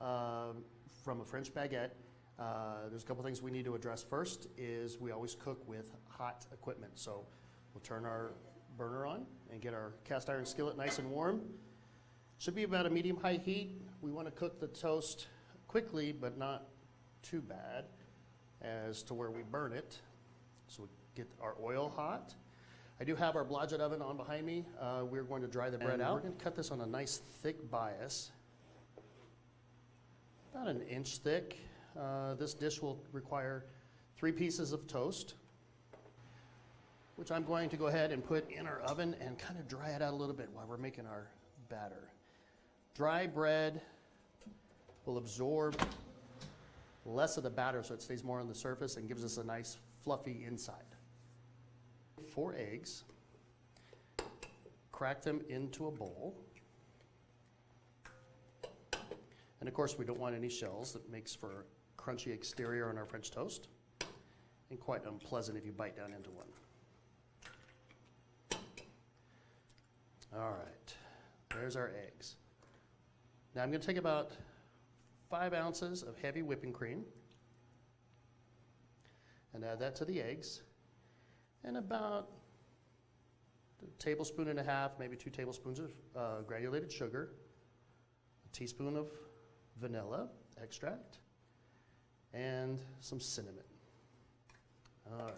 from a French baguette. There's a couple things we need to address. First is we always cook with hot equipment. So we'll turn our burner on and get our cast iron skillet nice and warm. Should be about a medium-high heat. We want to cook the toast quickly, but not too bad as to where we burn it. So we get our oil hot. I do have our Blodgett oven on behind me. We're going to dry the bread out. We're going to cut this on a nice thick bias, about an inch thick. This dish will require 3 pieces of toast, which I'm going to go ahead and put in our oven and kind of dry it out a little bit while we're making our batter. Dry bread will absorb less of the batter so it stays more on the surface and gives us a nice fluffy inside. 4 eggs, crack them into a bowl. And of course we don't want any shells. That makes for a crunchy exterior on our French toast and quite unpleasant if you bite down into one. All right, there's our eggs. Now I'm going to take about 5 ounces of heavy whipping cream and add that to the eggs, and about a tablespoon and a half, maybe 2 tablespoons of granulated sugar, a teaspoon of vanilla extract, and some cinnamon. All right,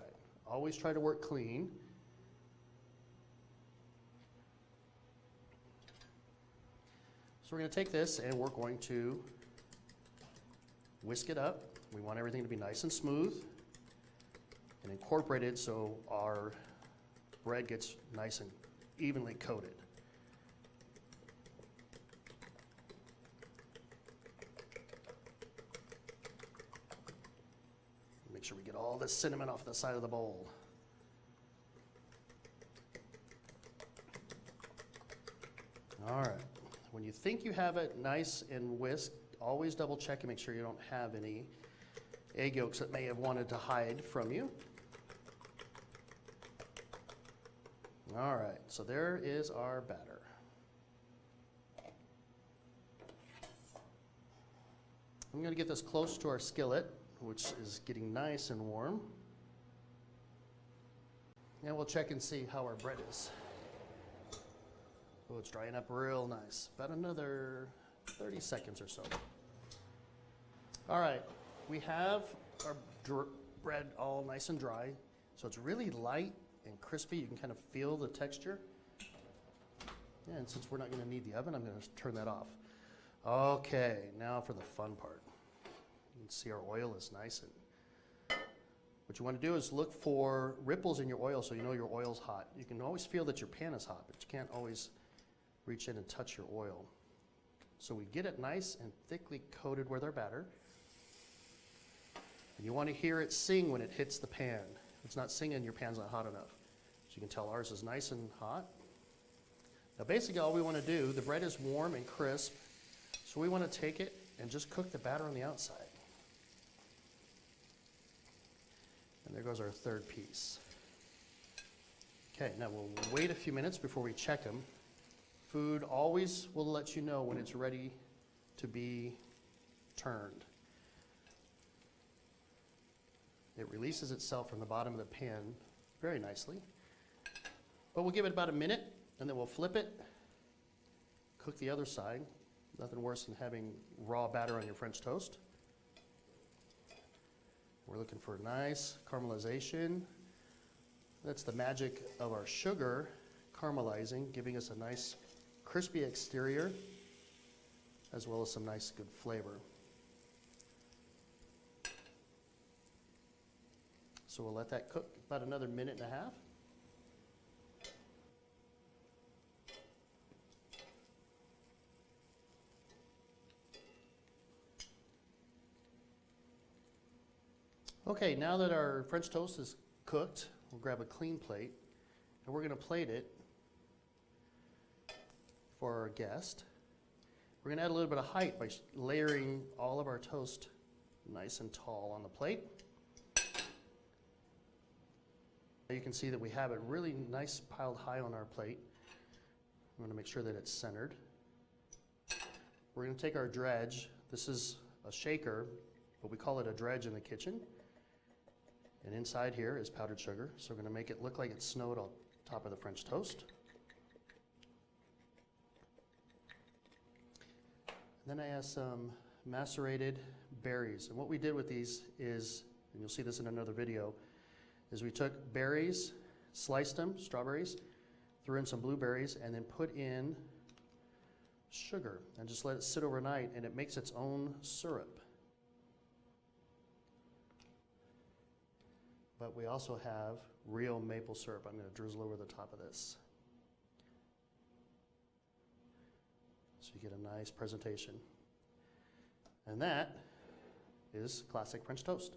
always try to work clean. So we're going to take this and we're going to whisk it up. We want everything to be nice and smooth and incorporated so our bread gets nice and evenly coated. Make sure we get all this cinnamon off the side of the bowl. All right. When you think you have it nice and whisked, always double check and make sure you don't have any egg yolks that may have wanted to hide from you. All right, so there is our batter. I'm going to get this close to our skillet, which is getting nice and warm. And we'll check and see how our bread is. Oh, it's drying up real nice. About another 30 seconds or so. All right, we have our bread all nice and dry. So it's really light and crispy. You can kind of feel the texture. Yeah, and since we're not gonna need the oven, I'm gonna turn that off. Okay, now for the fun part. You can see our oil is nice, and what you want to do is look for ripples in your oil so you know your oil's hot. You can always feel that your pan is hot, but you can't always reach in and touch your oil. So we get it nice and thickly coated with our batter. And you want to hear it sing when it hits the pan. If it's not singing, your pan's not hot enough. So you can tell ours is nice and hot. Now basically all we want to do, the bread is warm and crisp, so we want to take it and just cook the batter on the outside. And there goes our 3rd piece. Okay, now we'll wait a few minutes before we check them. Food always will let you know when it's ready to be turned. It releases itself from the bottom of the pan very nicely. But we'll give it about a minute and then we'll flip it, cook the other side. Nothing worse than having raw batter on your French toast. We're looking for a nice caramelization. That's the magic of our sugar caramelizing, giving us a nice crispy exterior as well as some nice good flavor. So we'll let that cook about another minute and a half. Okay, now that our French toast is cooked, we'll grab a clean plate and we're going to plate it for our guest. We're going to add a little bit of height by layering all of our toast nice and tall on the plate. You can see that we have it really nice piled high on our plate. I'm going to make sure that it's centered. We're going to take our dredge. This is a shaker, but we call it a dredge in the kitchen. And inside here is powdered sugar. So we're going to make it look like it snowed on top of the French toast. And then I have some macerated berries. And what we did with these is, and you'll see this in another video, is we took berries, sliced them, strawberries, threw in some blueberries, and then put in sugar and just let it sit overnight, and it makes its own syrup. But we also have real maple syrup. I'm going to drizzle over the top of this. So you get a nice presentation. And that is classic French toast.